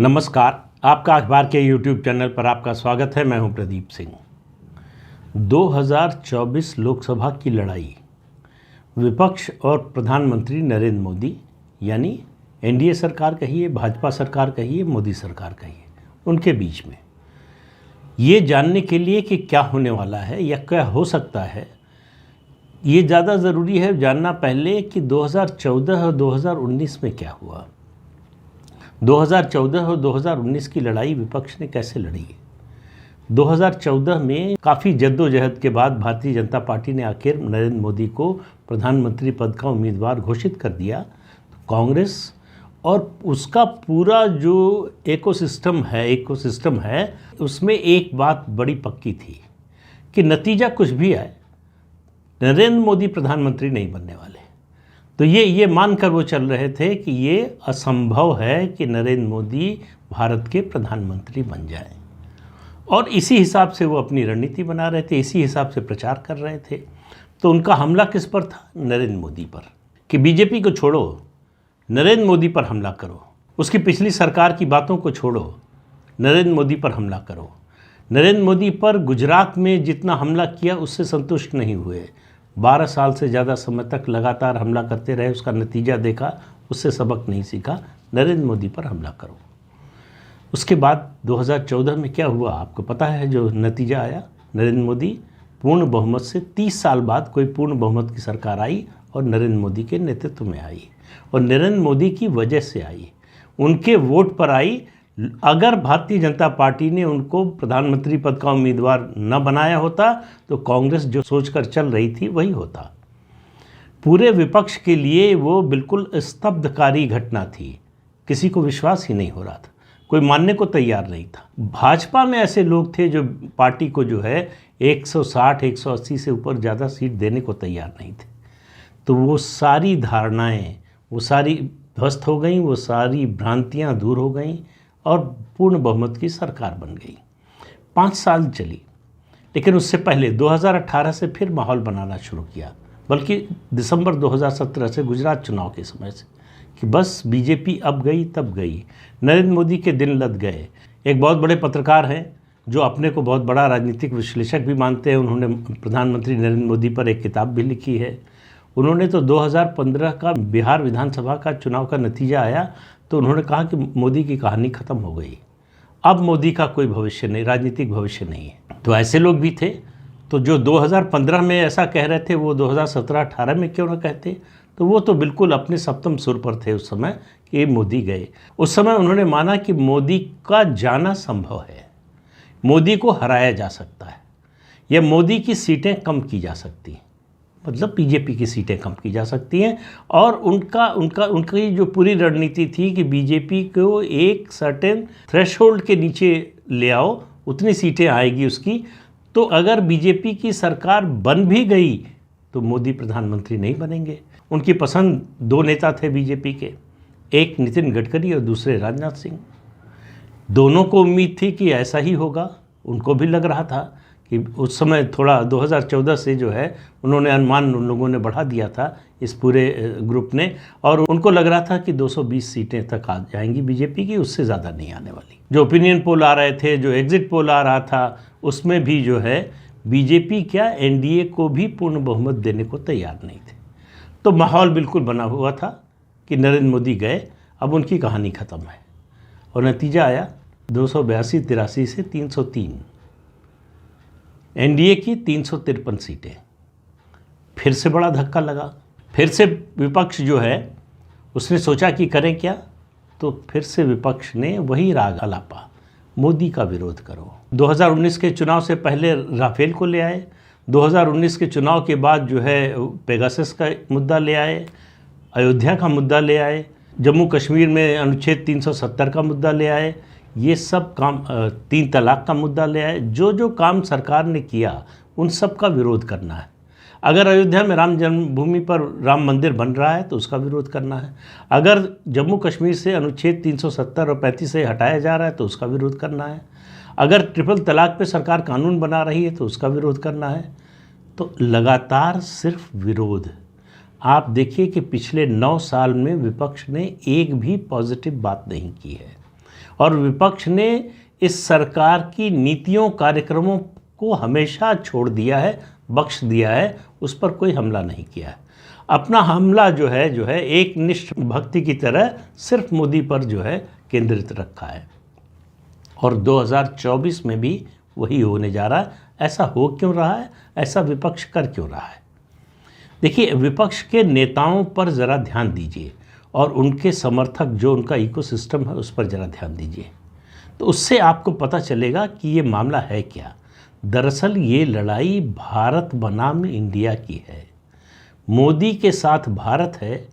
नमस्कार। आपका अखबार के YouTube चैनल पर आपका स्वागत है। मैं हूं प्रदीप सिंह। 2024 लोकसभा की लड़ाई विपक्ष और प्रधानमंत्री नरेंद्र मोदी यानी एनडीए सरकार कहिए, भाजपा सरकार कहिए, मोदी सरकार कहिए, उनके बीच में ये जानने के लिए कि क्या होने वाला है या क्या हो सकता है, ये ज़्यादा ज़रूरी है जानना पहले कि 2014 और 2019 में क्या हुआ। 2014 और 2019 की लड़ाई विपक्ष ने कैसे लड़ी है। 2014 में काफ़ी जद्दोजहद के बाद भारतीय जनता पार्टी ने आखिर नरेंद्र मोदी को प्रधानमंत्री पद का उम्मीदवार घोषित कर दिया। तो कांग्रेस और उसका पूरा जो इकोसिस्टम है उसमें एक बात बड़ी पक्की थी कि नतीजा कुछ भी आए, नरेंद्र मोदी प्रधानमंत्री नहीं बनने वाले। तो ये मानकर वो चल रहे थे कि ये असंभव है कि नरेंद्र मोदी भारत के प्रधानमंत्री बन जाएं, और इसी हिसाब से वो अपनी रणनीति बना रहे थे, इसी हिसाब से प्रचार कर रहे थे। तो उनका हमला किस पर था? नरेंद्र मोदी पर, कि बीजेपी को छोड़ो, नरेंद्र मोदी पर हमला करो, उसकी पिछली सरकार की बातों को छोड़ो, नरेंद्र मोदी पर हमला करो। नरेंद्र मोदी पर गुजरात में जितना हमला किया उससे संतुष्ट नहीं हुए, 12 साल से ज़्यादा समय तक लगातार हमला करते रहे, उसका नतीजा देखा, उससे सबक नहीं सीखा, नरेंद्र मोदी पर हमला करो। उसके बाद 2014 में क्या हुआ आपको पता है, जो नतीजा आया। नरेंद्र मोदी पूर्ण बहुमत से 30 साल बाद कोई पूर्ण बहुमत की सरकार आई और नरेंद्र मोदी के नेतृत्व में आई, और नरेंद्र मोदी की वजह से आई, उनके वोट पर आई। अगर भारतीय जनता पार्टी ने उनको प्रधानमंत्री पद का उम्मीदवार न बनाया होता तो कांग्रेस जो सोचकर चल रही थी वही होता। पूरे विपक्ष के लिए वो बिल्कुल स्तब्धकारी घटना थी, किसी को विश्वास ही नहीं हो रहा था, कोई मानने को तैयार नहीं था। भाजपा में ऐसे लोग थे जो पार्टी को जो है 160-180 से ऊपर ज़्यादा सीट देने को तैयार नहीं थे। तो वो सारी धारणाएँ वो सारी ध्वस्त हो गई, वो सारी भ्रांतियाँ दूर हो गईं और पूर्ण बहुमत की सरकार बन गई। 5 साल चली, लेकिन उससे पहले 2018 से फिर माहौल बनाना शुरू किया, बल्कि दिसंबर 2017 से गुजरात चुनाव के समय से, कि बस बीजेपी अब गई तब गई, नरेंद्र मोदी के दिन लद गए। एक बहुत बड़े पत्रकार हैं जो अपने को बहुत बड़ा राजनीतिक विश्लेषक भी मानते हैं, उन्होंने प्रधानमंत्री नरेंद्र मोदी पर एक किताब भी लिखी है। उन्होंने तो 2015 का बिहार विधानसभा का चुनाव का नतीजा आया तो उन्होंने कहा कि मोदी की कहानी ख़त्म हो गई, अब मोदी का कोई भविष्य नहीं, राजनीतिक भविष्य नहीं है। तो ऐसे लोग भी थे। तो जो 2015 में ऐसा कह रहे थे वो 2017-18 में क्यों ना कहते। तो वो तो बिल्कुल अपने सप्तम सुर पर थे उस समय कि मोदी गए। उस समय उन्होंने माना कि मोदी का जाना संभव है, मोदी को हराया जा सकता है, या मोदी की सीटें कम की जा सकती हैं, मतलब बीजेपी की सीटें कम की जा सकती हैं। और उनकी जो पूरी रणनीति थी कि बीजेपी को एक सर्टेन थ्रेशोल्ड के नीचे ले आओ, उतनी सीटें आएगी उसकी। तो अगर बीजेपी की सरकार बन भी गई तो मोदी प्रधानमंत्री नहीं बनेंगे। उनकी पसंद 2 नेता थे बीजेपी के, एक नितिन गडकरी और दूसरे राजनाथ सिंह। दोनों को उम्मीद थी कि ऐसा ही होगा, उनको भी लग रहा था कि उस समय थोड़ा 2014 से जो है उन्होंने अनुमान उन लोगों ने बढ़ा दिया था इस पूरे ग्रुप ने, और उनको लग रहा था कि 220 सीटें तक आ जाएंगी बीजेपी की, उससे ज़्यादा नहीं आने वाली। जो ओपिनियन पोल आ रहे थे, जो एग्जिट पोल आ रहा था, उसमें भी जो है बीजेपी क्या एनडीए को भी पूर्ण बहुमत देने को तैयार नहीं थे। तो माहौल बिल्कुल बना हुआ था कि नरेंद्र मोदी गए, अब उनकी कहानी ख़त्म है। और नतीजा आया 282-83 से 303, एनडीए की 353 सीटें। फिर से बड़ा धक्का लगा, फिर से विपक्ष जो है उसने सोचा कि करें क्या। तो फिर से विपक्ष ने वही राग अलापा, मोदी का विरोध करो। 2019 के चुनाव से पहले राफेल को ले आए, 2019 के चुनाव के बाद जो है पेगासस का मुद्दा ले आए, अयोध्या का मुद्दा ले आए, जम्मू कश्मीर में अनुच्छेद 370 का मुद्दा ले आए, ये सब काम, 3 तलाक का मुद्दा ले आए। जो काम सरकार ने किया उन सब का विरोध करना है। अगर अयोध्या में राम जन्मभूमि पर राम मंदिर बन रहा है तो उसका विरोध करना है। अगर जम्मू कश्मीर से अनुच्छेद 370 और 35 से हटाया जा रहा है तो उसका विरोध करना है। अगर ट्रिपल तलाक पे सरकार कानून बना रही है तो उसका विरोध करना है। तो लगातार सिर्फ विरोध। आप देखिए कि पिछले 9 साल में विपक्ष ने एक भी पॉजिटिव बात नहीं की है। और विपक्ष ने इस सरकार की नीतियों कार्यक्रमों को हमेशा छोड़ दिया है, बख्श दिया है, उस पर कोई हमला नहीं किया है। अपना हमला जो है एक निष्ठ भक्ति की तरह सिर्फ मोदी पर जो है केंद्रित रखा है। और 2024 में भी वही होने जा रहा है। ऐसा हो क्यों रहा है? ऐसा विपक्ष कर क्यों रहा है? देखिए, विपक्ष के नेताओं पर ज़रा ध्यान दीजिए और उनके समर्थक जो उनका इकोसिस्टम है उस पर ज़रा ध्यान दीजिए, तो उससे आपको पता चलेगा कि ये मामला है क्या। दरअसल ये लड़ाई भारत बनाम इंडिया की है। मोदी के साथ भारत है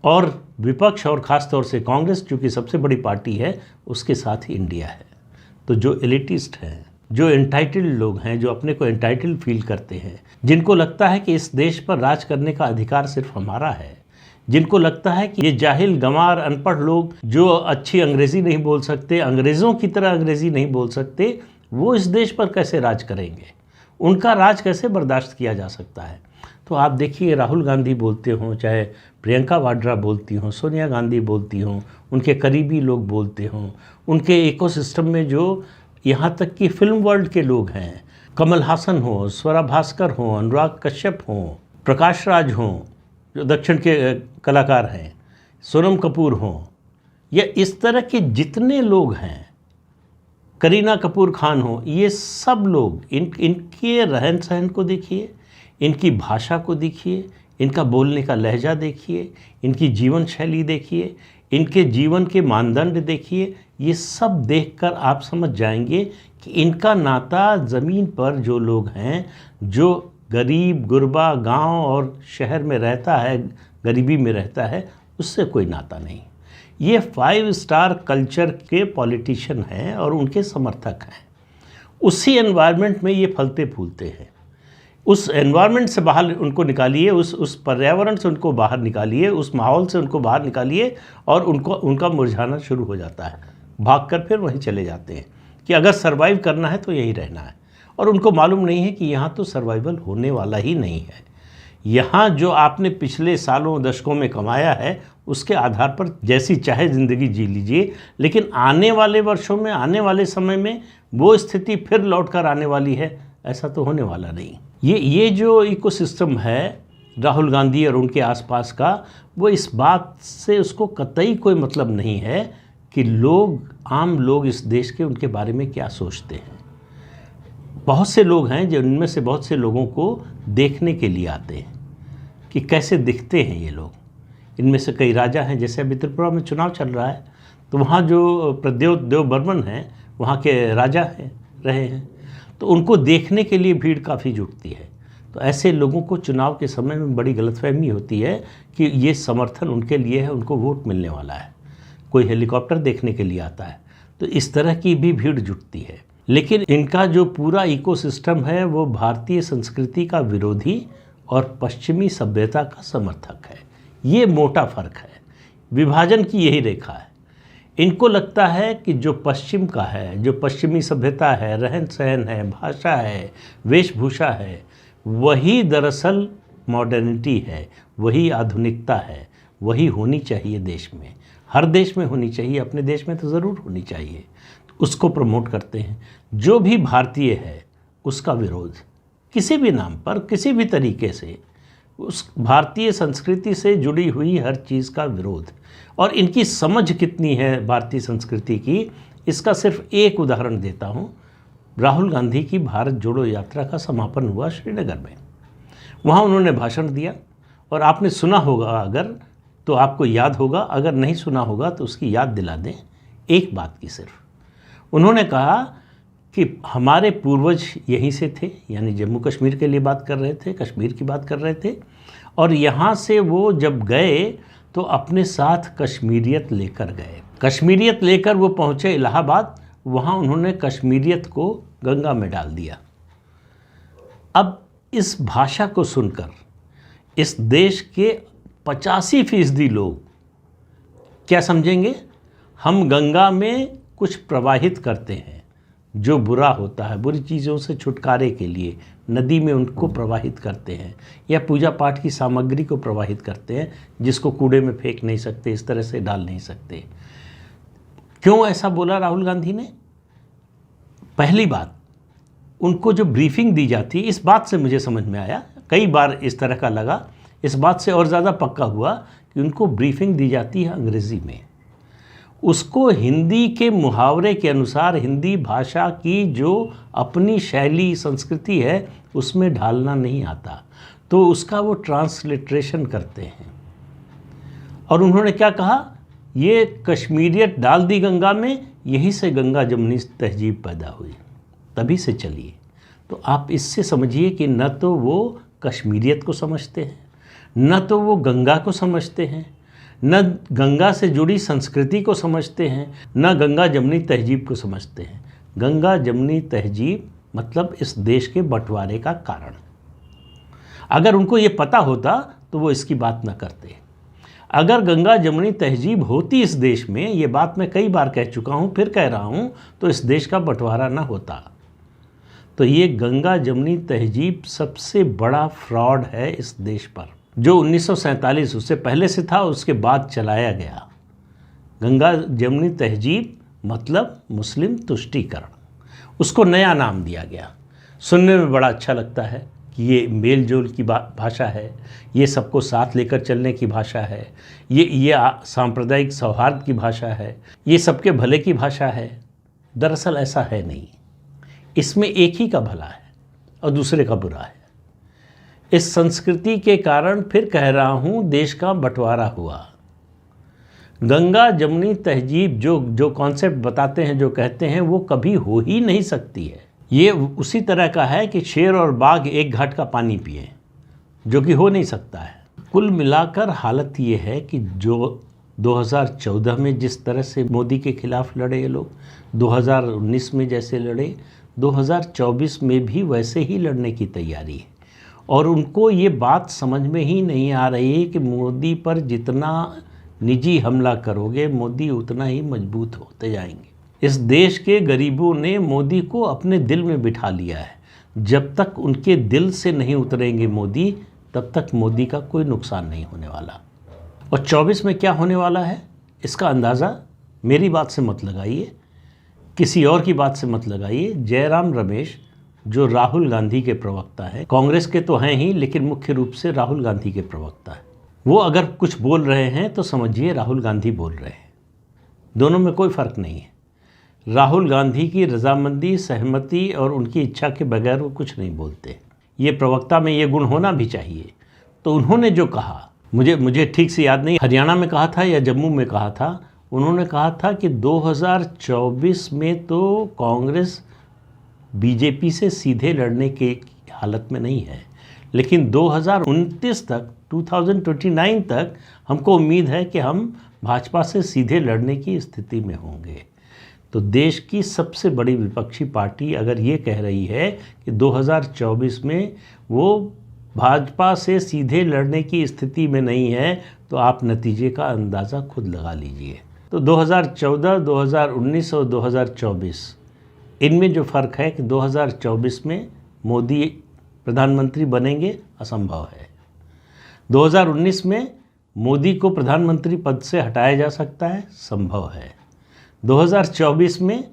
और विपक्ष और ख़ास तौर से कांग्रेस, चूँकि सबसे बड़ी पार्टी है, उसके साथ ही इंडिया है। तो जो एलिटिस्ट हैं, जो एंटाइटल्ड लोग हैं, जो अपने को एंटाइटल्ड फील करते हैं, जिनको लगता है कि इस देश पर राज करने का अधिकार सिर्फ हमारा है, जिनको लगता है कि ये जाहिल गंवार अनपढ़ लोग जो अच्छी अंग्रेज़ी नहीं बोल सकते, अंग्रेज़ों की तरह अंग्रेज़ी नहीं बोल सकते, वो इस देश पर कैसे राज करेंगे, उनका राज कैसे बर्दाश्त किया जा सकता है। तो आप देखिए, राहुल गांधी बोलते हों, चाहे प्रियंका वाड्रा बोलती हों, सोनिया गांधी बोलती हों, उनके करीबी लोग बोलते हों, उनके इकोसिस्टम में जो यहाँ तक कि फिल्म वर्ल्ड के लोग हैं, कमल हासन हो, स्वरा भास्कर हों, अनुराग कश्यप हों, प्रकाश राज हों जो दक्षिण के कलाकार हैं, सोनम कपूर हों, या इस तरह के जितने लोग हैं, करीना कपूर खान हो, ये सब लोग इनके रहन सहन को देखिए, इनकी भाषा को देखिए, इनका बोलने का लहजा देखिए, इनकी जीवन शैली देखिए, इनके जीवन के मानदंड देखिए। ये सब देखकर आप समझ जाएंगे कि इनका नाता ज़मीन पर जो लोग हैं, जो गरीब गुरबा गांव और शहर में रहता है, गरीबी में रहता है, उससे कोई नाता नहीं। ये 5 स्टार कल्चर के पॉलिटिशियन हैं और उनके समर्थक हैं। उसी एनवायरनमेंट में ये फलते फूलते हैं। उस एनवायरनमेंट से बाहर उनको निकालिए, उस पर्यावरण से उनको बाहर निकालिए, उस माहौल से उनको बाहर निकालिए और उनका मुरझाना शुरू हो जाता है। भागकर फिर वहीं चले जाते हैं कि अगर सर्वाइव करना है तो यहीं रहना है। और उनको मालूम नहीं है कि यहाँ तो सर्वाइवल होने वाला ही नहीं है। यहाँ जो आपने पिछले सालों दशकों में कमाया है, उसके आधार पर जैसी चाहे ज़िंदगी जी लीजिए, लेकिन आने वाले वर्षों में, आने वाले समय में वो स्थिति फिर लौट कर आने वाली है, ऐसा तो होने वाला नहीं। ये जो इकोसिस्टम है राहुल गांधी और उनके आसपास का, वो इस बात से उसको कतई कोई मतलब नहीं है कि लोग, आम लोग इस देश के, उनके बारे में क्या सोचते हैं। बहुत से लोग हैं जो, इनमें से बहुत से लोगों को देखने के लिए आते हैं कि कैसे दिखते हैं ये लोग। इनमें से कई राजा हैं, जैसे अभी त्रिपुरा में चुनाव चल रहा है, तो वहाँ जो प्रद्योत देव बर्मन हैं, वहाँ के राजा रहे हैं, तो उनको देखने के लिए भीड़ काफ़ी जुटती है। तो ऐसे लोगों को चुनाव के समय में बड़ी गलतफहमी होती है कि ये समर्थन उनके लिए है, उनको वोट मिलने वाला है। कोई हेलीकॉप्टर देखने के लिए आता है, तो इस तरह की भी भीड़ जुटती है। लेकिन इनका जो पूरा इकोसिस्टम है वो भारतीय संस्कृति का विरोधी और पश्चिमी सभ्यता का समर्थक है। ये मोटा फ़र्क है, विभाजन की यही रेखा है। इनको लगता है कि जो पश्चिम का है, जो पश्चिमी सभ्यता है, रहन सहन है, भाषा है, वेशभूषा है, वही दरअसल मॉडर्निटी है, वही आधुनिकता है, वही होनी चाहिए देश में। हर देश में होनी चाहिए, अपने देश में तो ज़रूर होनी चाहिए। उसको प्रमोट करते हैं। जो भी भारतीय है उसका विरोध किसी भी नाम पर, किसी भी तरीके से, उस भारतीय संस्कृति से जुड़ी हुई हर चीज़ का विरोध। और इनकी समझ कितनी है भारतीय संस्कृति की, इसका सिर्फ एक उदाहरण देता हूँ। राहुल गांधी की भारत जोड़ो यात्रा का समापन हुआ श्रीनगर में। वहाँ उन्होंने भाषण दिया और आपने सुना होगा, अगर तो आपको याद होगा, अगर नहीं सुना होगा तो उसकी याद दिला दें एक बात की। सिर्फ उन्होंने कहा कि हमारे पूर्वज यहीं से थे, यानी जम्मू कश्मीर के लिए बात कर रहे थे, कश्मीर की बात कर रहे थे, और यहाँ से वो जब गए तो अपने साथ कश्मीरियत लेकर गए। कश्मीरियत लेकर वो पहुँचे इलाहाबाद, वहाँ उन्होंने कश्मीरियत को गंगा में डाल दिया। अब इस भाषा को सुनकर इस देश के 85% लोग क्या समझेंगे? हम गंगा में कुछ प्रवाहित करते हैं, जो बुरा होता है, बुरी चीज़ों से छुटकारे के लिए नदी में उनको प्रवाहित करते हैं, या पूजा पाठ की सामग्री को प्रवाहित करते हैं, जिसको कूड़े में फेंक नहीं सकते, इस तरह से डाल नहीं सकते। क्यों ऐसा बोला राहुल गांधी ने? पहली बात, उनको जो ब्रीफिंग दी जाती है, इस बात से मुझे समझ में आया, कई बार इस तरह का लगा, इस बात से और ज़्यादा पक्का हुआ कि उनको ब्रीफिंग दी जाती है अंग्रेज़ी में, उसको हिंदी के मुहावरे के अनुसार, हिंदी भाषा की जो अपनी शैली संस्कृति है उसमें ढालना नहीं आता, तो उसका वो ट्रांसलिट्रेशन करते हैं। और उन्होंने क्या कहा, ये कश्मीरियत डाल दी गंगा में, यहीं से गंगा जमुनी तहजीब पैदा हुई, तभी से चली। तो आप इससे समझिए कि न तो वो कश्मीरियत को समझते हैं, न तो वो गंगा को समझते हैं, न गंगा से जुड़ी संस्कृति को समझते हैं, न गंगा जमुनी तहजीब को समझते हैं। गंगा जमुनी तहजीब मतलब इस देश के बंटवारे का कारण। अगर उनको ये पता होता तो वो इसकी बात न करते। अगर गंगा जमुनी तहजीब होती इस देश में, ये बात मैं कई बार कह चुका हूँ, फिर कह रहा हूँ, तो इस देश का बंटवारा ना होता। तो ये गंगा जमुनी तहजीब सबसे बड़ा फ्रॉड है इस देश पर, जो 1947 उससे पहले से था, उसके बाद चलाया गया। गंगा जमुनी तहजीब मतलब मुस्लिम तुष्टीकरण, उसको नया नाम दिया गया। सुनने में बड़ा अच्छा लगता है कि ये मेल जोल की भाषा है, ये सबको साथ लेकर चलने की भाषा है, ये सांप्रदायिक सौहार्द की भाषा है, ये सबके भले की भाषा है। दरअसल ऐसा है नहीं, इसमें एक ही का भला है और दूसरे का बुरा है। इस संस्कृति के कारण फिर कह रहा हूँ, देश का बंटवारा हुआ। गंगा जमुनी तहजीब जो कॉन्सेप्ट बताते हैं, जो कहते हैं, वो कभी हो ही नहीं सकती है। ये उसी तरह का है कि शेर और बाघ एक घाट का पानी पिए, जो कि हो नहीं सकता है। कुल मिलाकर हालत ये है कि जो 2014 में जिस तरह से मोदी के खिलाफ लड़े ये लोग, 2019 में जैसे लड़े, 2024 में भी वैसे ही लड़ने की तैयारी है। और उनको ये बात समझ में ही नहीं आ रही है कि मोदी पर जितना निजी हमला करोगे, मोदी उतना ही मजबूत होते जाएंगे। इस देश के गरीबों ने मोदी को अपने दिल में बिठा लिया है। जब तक उनके दिल से नहीं उतरेंगे मोदी, तब तक मोदी का कोई नुकसान नहीं होने वाला। और 24 में क्या होने वाला है, इसका अंदाज़ा मेरी बात से मत लगाइए, किसी और की बात से मत लगाइए। जयराम रमेश, जो राहुल गांधी के प्रवक्ता है, कांग्रेस के तो हैं ही, लेकिन मुख्य रूप से राहुल गांधी के प्रवक्ता है, वो अगर कुछ बोल रहे हैं तो समझिए राहुल गांधी बोल रहे हैं। दोनों में कोई फ़र्क नहीं है। राहुल गांधी की रजामंदी, सहमति और उनकी इच्छा के बगैर वो कुछ नहीं बोलते। ये प्रवक्ता में ये गुण होना भी चाहिए। तो उन्होंने जो कहा, मुझे ठीक से याद नहीं, हरियाणा में कहा था या जम्मू में कहा था, उन्होंने कहा था कि 2024 में तो कांग्रेस बीजेपी से सीधे लड़ने की हालत में नहीं है, लेकिन 2029 तक, 2029 तक हमको उम्मीद है कि हम भाजपा से सीधे लड़ने की स्थिति में होंगे। तो देश की सबसे बड़ी विपक्षी पार्टी अगर ये कह रही है कि 2024 में वो भाजपा से सीधे लड़ने की स्थिति में नहीं है, तो आप नतीजे का अंदाज़ा खुद लगा लीजिए। तो 2014, 2019 और 2024, इनमें जो फ़र्क है कि 2024 में मोदी प्रधानमंत्री बनेंगे, असंभव है। 2019 में मोदी को प्रधानमंत्री पद से हटाया जा सकता है, संभव है। 2024 में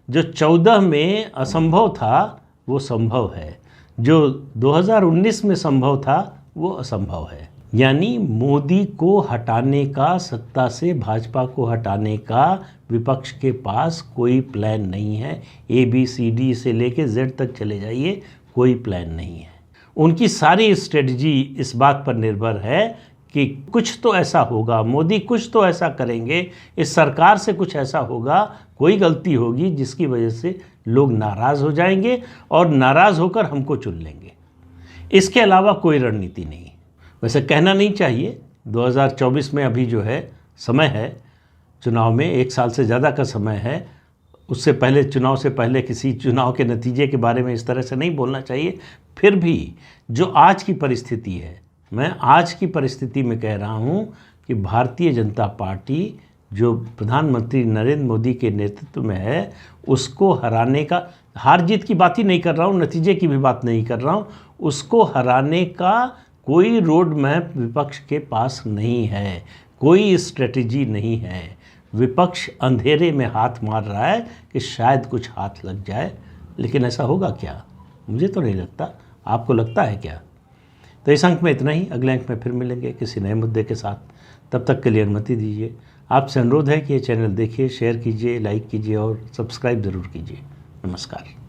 जो 14 में असंभव था वो संभव है, जो 2019 में संभव था वो असंभव है। यानी मोदी को हटाने का, सत्ता से भाजपा को हटाने का विपक्ष के पास कोई प्लान नहीं है। ABCD से लेके Z तक चले जाइए, कोई प्लान नहीं है। उनकी सारी स्ट्रेटजी इस बात पर निर्भर है कि कुछ तो ऐसा होगा, मोदी कुछ तो ऐसा करेंगे, इस सरकार से कुछ ऐसा होगा, कोई गलती होगी जिसकी वजह से लोग नाराज़ हो जाएंगे और नाराज़ होकर हमको चुन लेंगे। इसके अलावा कोई रणनीति नहीं। वैसे कहना नहीं चाहिए, 2024 में अभी जो है समय है, चुनाव में 1 साल से ज़्यादा का समय है। उससे पहले, चुनाव से पहले किसी चुनाव के नतीजे के बारे में इस तरह से नहीं बोलना चाहिए। फिर भी जो आज की परिस्थिति है, मैं आज की परिस्थिति में कह रहा हूँ कि भारतीय जनता पार्टी जो प्रधानमंत्री नरेंद्र मोदी के नेतृत्व में है, उसको हराने का, हार जीत की बात ही नहीं कर रहा हूँ, नतीजे की भी बात नहीं कर रहा हूँ, उसको हराने का कोई रोड मैप विपक्ष के पास नहीं है, कोई स्ट्रेटजी नहीं है। विपक्ष अंधेरे में हाथ मार रहा है कि शायद कुछ हाथ लग जाए, लेकिन ऐसा होगा क्या? मुझे तो नहीं लगता। आपको लगता है क्या? तो इस अंक में इतना ही। अगले अंक में फिर मिलेंगे किसी नए मुद्दे के साथ। तब तक के लिए अनुमति दीजिए। आपसे अनुरोध है कि ये चैनल देखिए, शेयर कीजिए, लाइक कीजिए और सब्सक्राइब ज़रूर कीजिए। नमस्कार।